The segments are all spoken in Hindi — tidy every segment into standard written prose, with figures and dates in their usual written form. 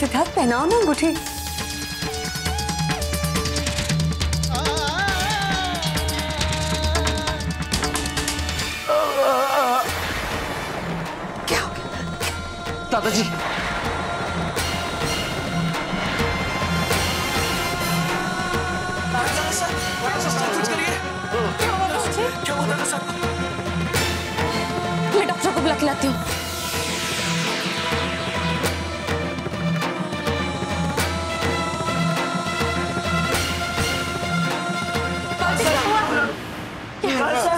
सिद्धार्थ पहनाओ ना अंगूठी। क्या हो गया दादाजी? मैं डॉक्टर को बुला के लाती हूँ।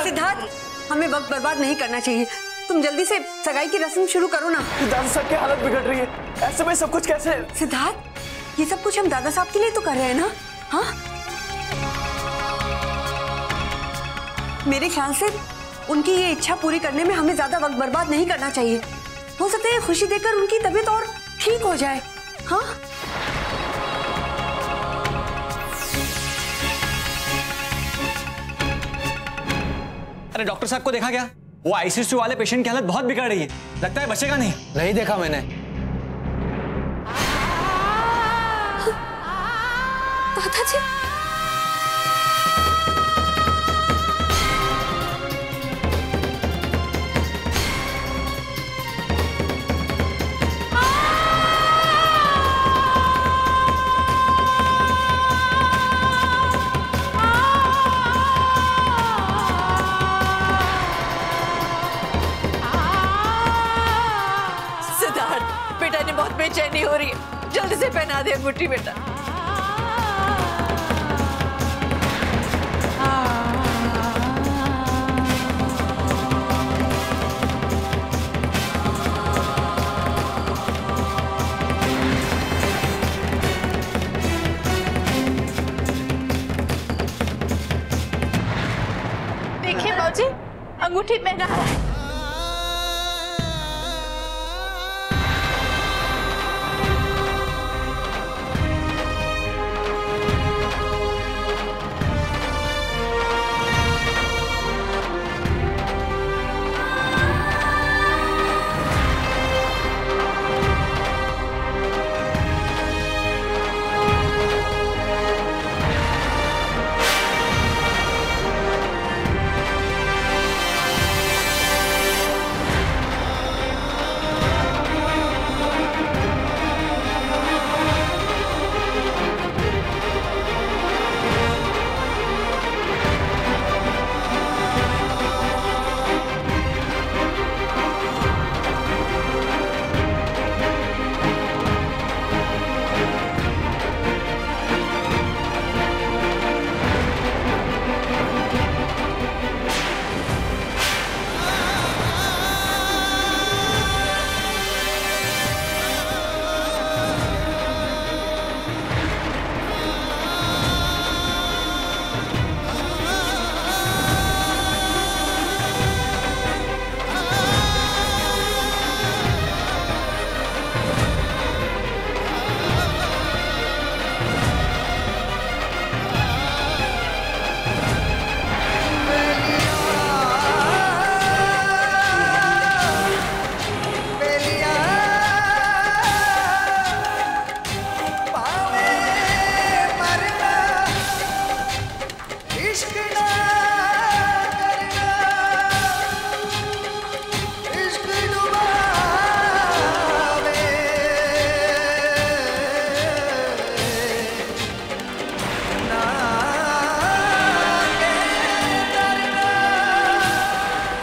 सिद्धार्थ, हमें वक्त बर्बाद नहीं करना चाहिए। तुम जल्दी से सगाई की रस्म शुरू करो ना। दादा साहब की हालत बिगड़ रही है, ऐसे में सब कुछ कैसे? सिद्धार्थ, ये सब कुछ हम दादा साहब के लिए तो कर रहे हैं ना? हाँ, मेरे ख्याल से उनकी ये इच्छा पूरी करने में हमें ज्यादा वक्त बर्बाद नहीं करना चाहिए। हो सकता है खुशी देकर उनकी तबीयत और ठीक हो जाए। हाँ, अरे डॉक्टर साहब को देखा क्या? वो आईसीयू वाले पेशेंट की हालत बहुत बिगड़ रही है, लगता है बचेगा नहीं। नहीं देखा मैंने। दादाजी, बेटा ने बहुत बेचैनी हो रही है, जल्दी से पहना दे अंगूठी बेटा। देखिए बाबूजी, अंगूठी पहना है।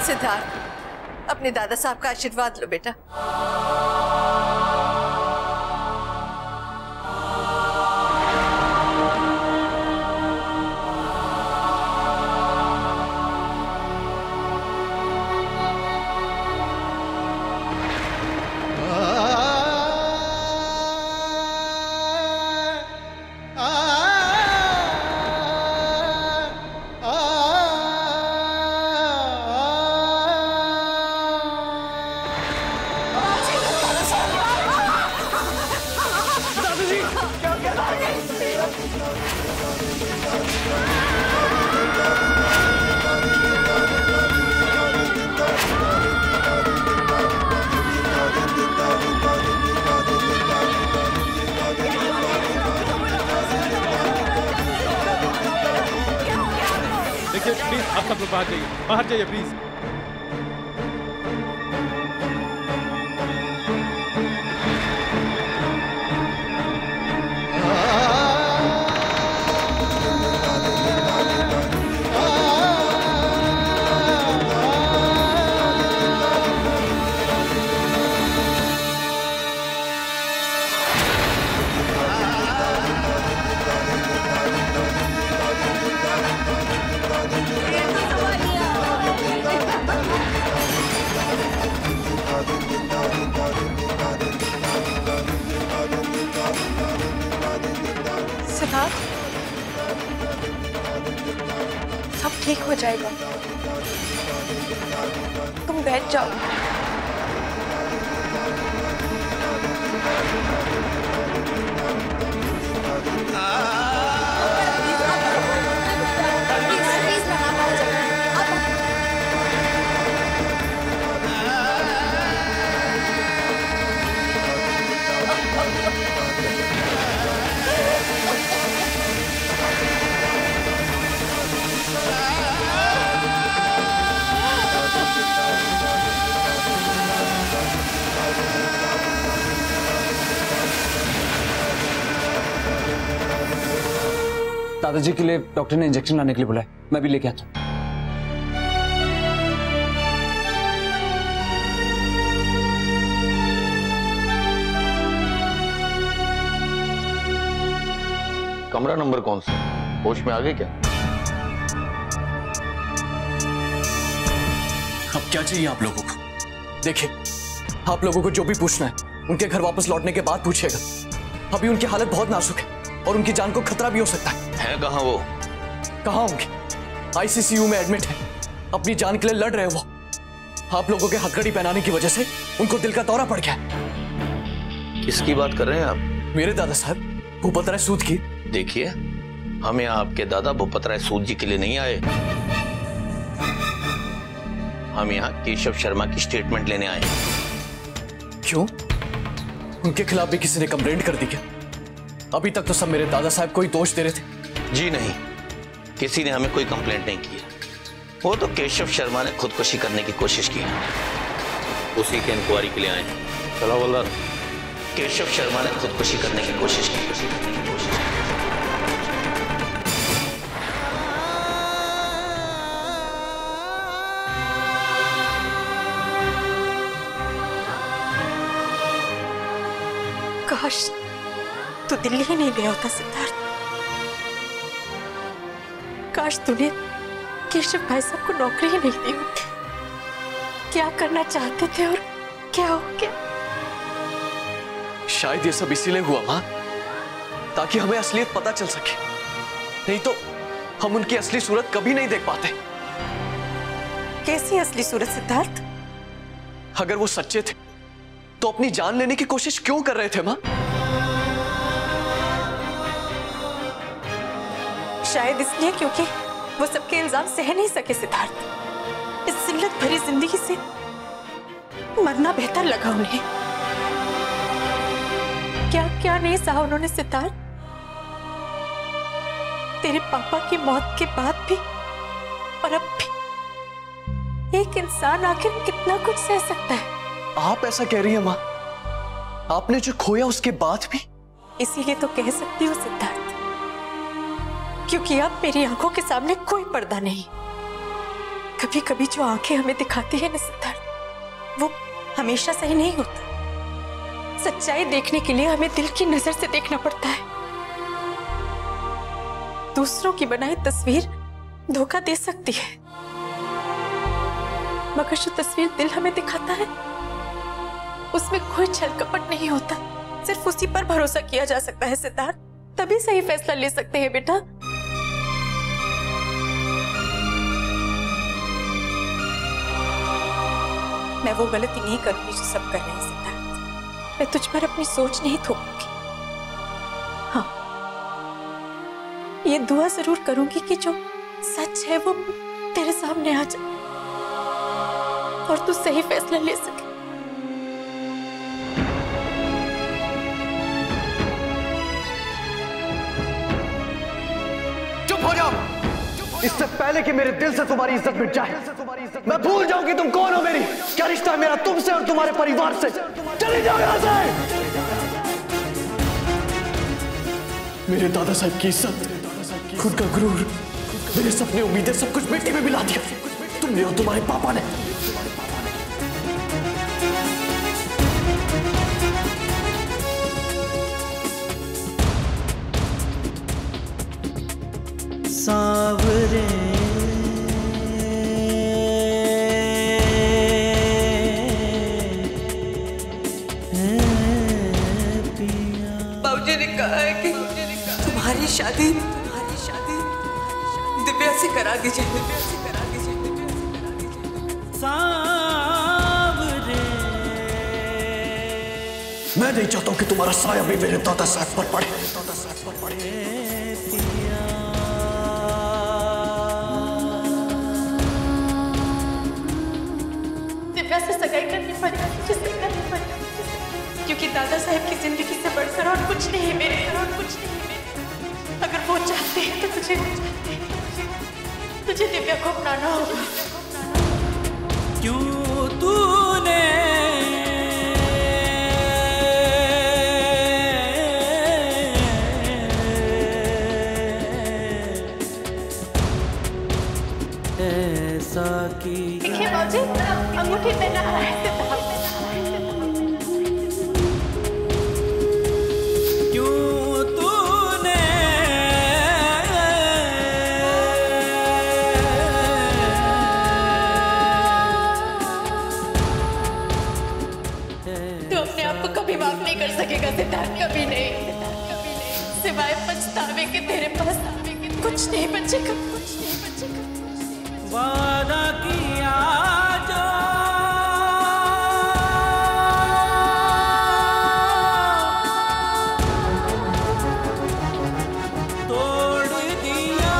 सिद्धार्थ, अपने दादा साहब का आशीर्वाद लो बेटा। आप सब लोग बाहर जाइए प्लीज। सिद्धार्थ, सब ठीक हो जाएगा, तुम बैठ जाओ। दादाजी के लिए डॉक्टर ने इंजेक्शन लाने के लिए बुलाया, मैं भी लेके आता हूँ। कमरा नंबर कौन सा? होश में आ गए क्या? अब क्या चाहिए आप लोगों को? देखिए, आप लोगों को जो भी पूछना है उनके घर वापस लौटने के बाद पूछिएगा। अभी उनकी हालत बहुत नाजुक है और उनकी जान को खतरा भी हो सकता है। कहाँ वो? कहाँ होंगे? आईसीसीयू में एडमिट है, अपनी जान के लिए लड़ रहे वो। आप लोगों के हथकड़ी पहनाने की वजह से उनको दिल का दौरा पड़ गया। किसकी बात कर रहे हैं आप? मेरे दादा साहब भूपत राय सूद की। देखिए, हम यहाँ आपके दादा भूपत राय सूद जी के लिए नहीं आए, हम यहाँ केशव शर्मा की स्टेटमेंट लेने आए। क्यों? उनके खिलाफ भी किसी ने कंप्लेंट कर दी क्या? अभी तक तो सब मेरे दादा साहब को ही दोष दे रहे थे। जी नहीं, किसी ने हमें कोई कंप्लेंट नहीं की। वो तो केशव शर्मा ने खुदकुशी करने की कोशिश की, उसी के इंक्वायरी के लिए आए। चलो बोल, केशव शर्मा ने खुदकुशी करने की कोशिश की। काश तू दिल्ली ही नहीं गया होता सिद्धार्थ। काश तूने केशव भाई साहब को नौकरी ही नहीं दी होती। क्या करना चाहते थे और क्या हो गया? शायद ये सब इसीलिए हुआ मां, ताकि हमें असलियत पता चल सके, नहीं तो हम उनकी असली सूरत कभी नहीं देख पाते। कैसी असली सूरत सिद्धार्थ? अगर वो सच्चे थे तो अपनी जान लेने की कोशिश क्यों कर रहे थे मां? शायद इसलिए क्योंकि वो सबके इल्जाम सह नहीं सके सिद्धार्थ। इस जिल्लत भरी जिंदगी से मरना बेहतर लगा उन्हें। क्या क्या नहीं सहा उन्होंने सिद्धार्थ। तेरे पापा की मौत के बाद भी और अब भी एक इंसान आखिर कितना कुछ सह सकता है? आप ऐसा कह रही हैं मां? आपने जो खोया उसके बाद भी? इसीलिए तो कह सकती हूँ सिद्धार्थ, क्योंकि अब मेरी आंखों के सामने कोई पर्दा नहीं। कभी कभी जो आंखें हमें दिखाती है ना सिद्धार्थ, वो हमेशा सही नहीं होता। सच्चाई देखने के लिए हमें दिल की नजर से देखना पड़ता है। दूसरों की बनाई तस्वीर धोखा दे सकती है, मगर जो तस्वीर दिल हमें दिखाता है उसमें कोई छल कपट नहीं होता। सिर्फ उसी पर भरोसा किया जा सकता है सिद्धार्थ, तभी सही फैसला ले सकते हैं बेटा। मैं वो गलती नहीं करूंगी जो सब कर रहे हैं सिद्धार्थ। मैं तुझ पर अपनी सोच नहीं थोपूंगी। हाँ, ये दुआ जरूर करूंगी कि जो सच है वो तेरे सामने आ जाए और तू सही फैसला ले सके। चुप हो जाओ, इससे पहले कि मेरे दिल से तुम्हारी इज्जत मिट जाए, मैं भूल जाऊं कि तुम कौन हो, मेरी क्या रिश्ता है मेरा तुमसे और तुम्हारे परिवार से। चले जाओ यहां से। मेरे दादा साहब की इज्जत, खुद का गुरूर, मेरे सपने, उम्मीदें सब कुछ मिट्टी में मिला दिया तुमने और तुम्हारे पापा ने। सावरे बाबूजी ने कहा है कि तुम्हारी शादी दिव्या से करा दीजिए। मैं नहीं चाहता हूं कि तुम्हारा साया भी मेरे दादा साहब पर पड़े। दिव्या से सगाई करनी पड़ेगी, जिससे करनी पड़ेगी, क्योंकि दादा साहब की जिंदगी से बढ़कर और कुछ नहीं है मेरे, और कुछ नहीं है मेरे। अगर वो चाहते हैं तो तुझे दिव्या को अपनाना होगा। क्यों तूने ऐसा की? देखिए बाबूजी, अंगूठी पहना है क्यों तूने तू अपने आप को कभी माफ नहीं कर सकेगा सिद्धार्थ, कभी नहीं, सिवाय पछतावे के तेरे पास कुछ नहीं बचेगा, कुछ नहीं बचेगा। वादा किया जो तोड़ दिया,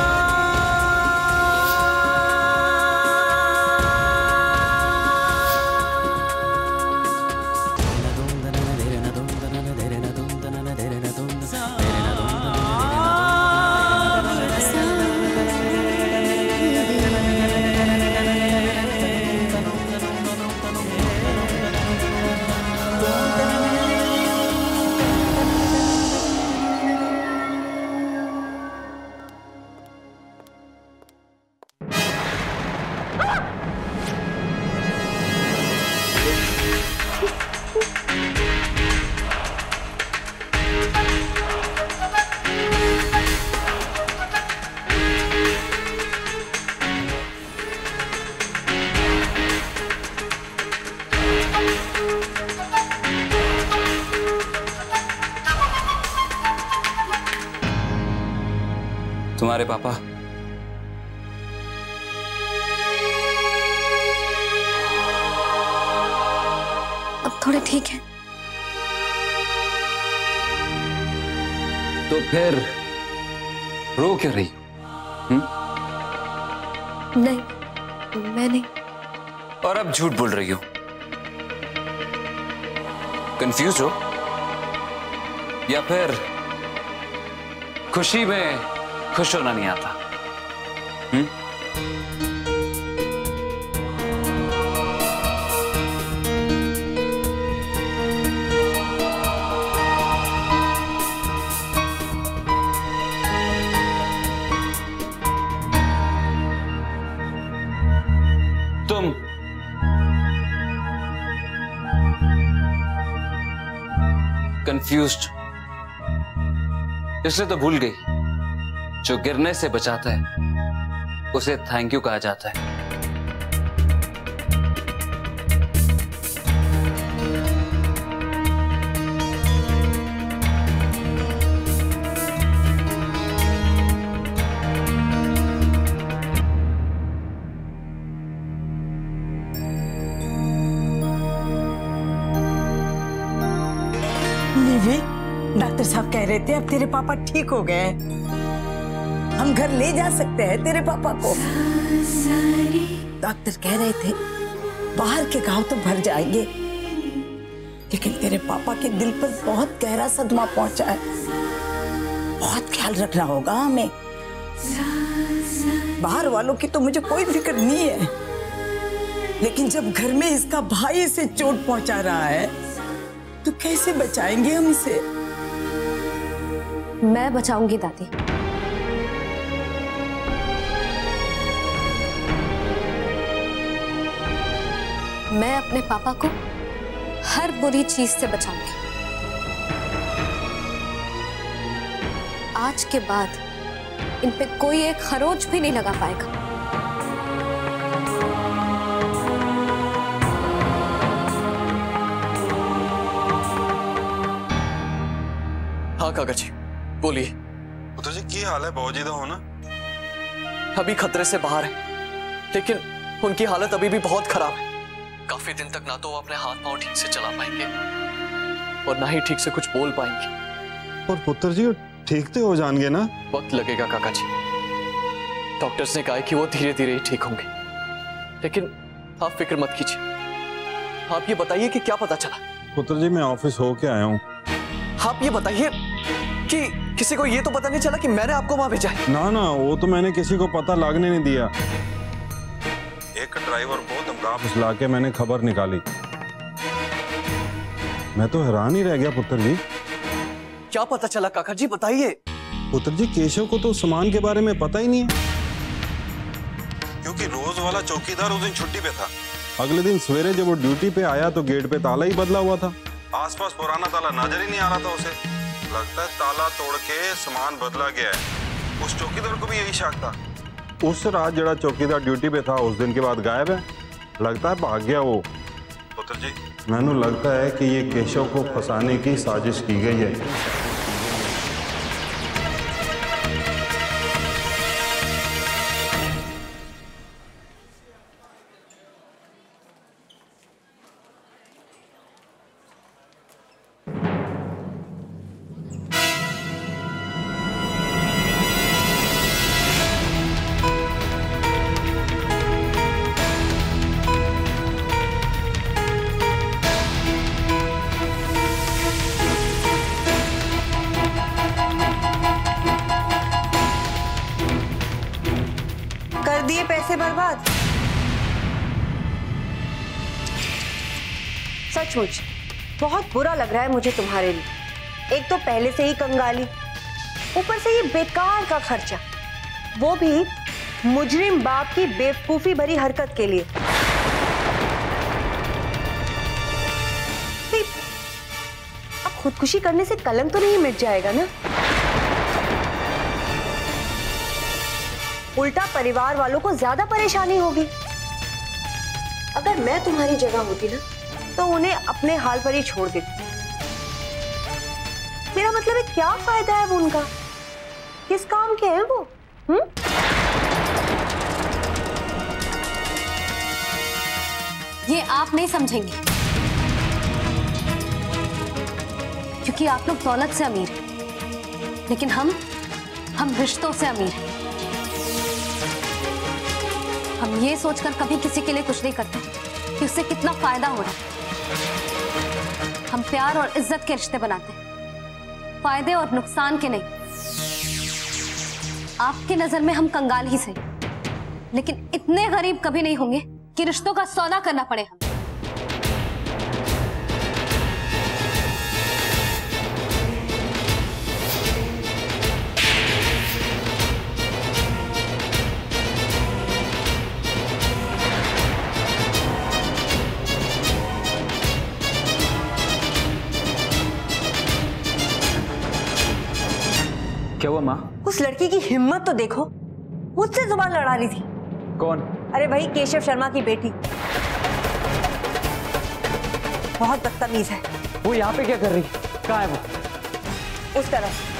तुम्हारे पापा अब थोड़े ठीक है। तो फिर रो क्यों रही हो? नहीं, मैं नहीं। और अब झूठ बोल रही हो? कंफ्यूज हो या फिर खुशी में खुश होना नहीं आता? तुम कंफ्यूज्ड इसलिए तो भूल गई, जो गिरने से बचाता है उसे थैंक यू कहा जाता है। निवी, डॉक्टर साहब कह रहे थे अब तेरे पापा ठीक हो गए, हम घर ले जा सकते हैं तेरे पापा को। डॉक्टर कह रहे थे बाहर के घाव तो भर जाएंगे, लेकिन तेरे पापा के दिल पर बहुत गहरा सदमा पहुंचा है, बहुत ख्याल रखना होगा हमें। बाहर वालों की तो मुझे कोई फिक्र नहीं है, लेकिन जब घर में इसका भाई इसे चोट पहुंचा रहा है तो कैसे बचाएंगे हम इसे? मैं बचाऊंगी दादी। मैं अपने पापा को हर बुरी चीज से बचाऊंगी। आज के बाद इन पे कोई एक खरोच भी नहीं लगा पाएगा। हाँ काका जी बोलिए। पुत्र जी की हाल है? बहुत ज्यादा हो ना? अभी खतरे से बाहर है, लेकिन उनकी हालत अभी भी बहुत खराब है। काफी दिन तक ना तो वो अपने हाथ पांव ठीक से चला पाएंगे और ना ही ठीक से कुछ बोल पाएंगे। और पुत्र जी ठीक तो हो जाएंगे ना? वक्त लगेगा काका जी। डॉक्टर्स ने कहा है कि वो धीरे धीरे ही ठीक होंगे, लेकिन आप फिक्र मत कीजिए। आप ये बताइए कि क्या पता चला? पुत्र जी मैं ऑफिस होके आया हूँ। आप ये बताइए कि किसी को ये तो पता नहीं चला कि मैंने आपको वहां भेजा है? ना ना, वो तो मैंने किसी को पता लगने नहीं दिया। एक ड्राइवर को धमका फुसला के मैंने खबर निकाली। मैं तो हैरान ही रह गया पुत्र जी। क्या पता चला काका जी बताइए। पुत्र जी केशव को तो सामान के बारे में पता ही नहीं है, क्योंकि रोज वाला चौकीदार उस दिन छुट्टी पे था। अगले दिन सवेरे जब वो ड्यूटी पे आया तो गेट पे ताला ही बदला हुआ था। आसपास पुराना ताला नजर ही नहीं आ रहा था उसे। लगता है ताला तोड़ के सामान बदला गया है। उस चौकीदार को भी यही शक था। उस रात जड़ा चौकीदार ड्यूटी पे था उस दिन के बाद गायब है। लगता है भाग गया वो। पुत्र जी मैंने लगता है कि ये केशव को फंसाने की साजिश की गई है। दिए पैसे बर्बाद। सचमुच बहुत बुरा लग रहा है मुझे तुम्हारे लिए। एक तो पहले से ही कंगाली, ऊपर से ये बेकार का खर्चा, वो भी मुजरिम बाप की बेवकूफी भरी हरकत के लिए। अब खुदकुशी करने से कलंक तो नहीं मिट जाएगा ना? उल्टा परिवार वालों को ज्यादा परेशानी होगी। अगर मैं तुम्हारी जगह होती ना तो उन्हें अपने हाल पर ही छोड़ देती। मेरा मतलब है क्या फायदा है वो उनका? किस काम के हैं वो? ये आप नहीं समझेंगे, क्योंकि आप लोग दौलत से अमीर हैं, लेकिन हम रिश्तों से अमीर हैं। हम ये सोचकर कभी किसी के लिए कुछ नहीं करते कि उससे कितना फायदा हो रहा है। हम प्यार और इज्जत के रिश्ते बनाते हैं, फायदे और नुकसान के नहीं। आपकी नजर में हम कंगाल ही सही, लेकिन इतने गरीब कभी नहीं होंगे कि रिश्तों का सौदा करना पड़े हमें। क्या हुआ माँ? उस लड़की की हिम्मत तो देखो, मुझसे जुबान लड़ा ली थी। कौन? अरे भाई केशव शर्मा की बेटी, बहुत बदतमीज है। वो यहाँ पे क्या कर रही? कहाँ है वो? उस तरफ।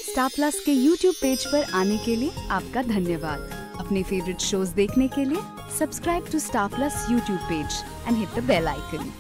स्टार प्लस के YouTube पेज पर आने के लिए आपका धन्यवाद। अपने फेवरेट शोज देखने के लिए subscribe to Star Plus YouTube page and hit the bell icon.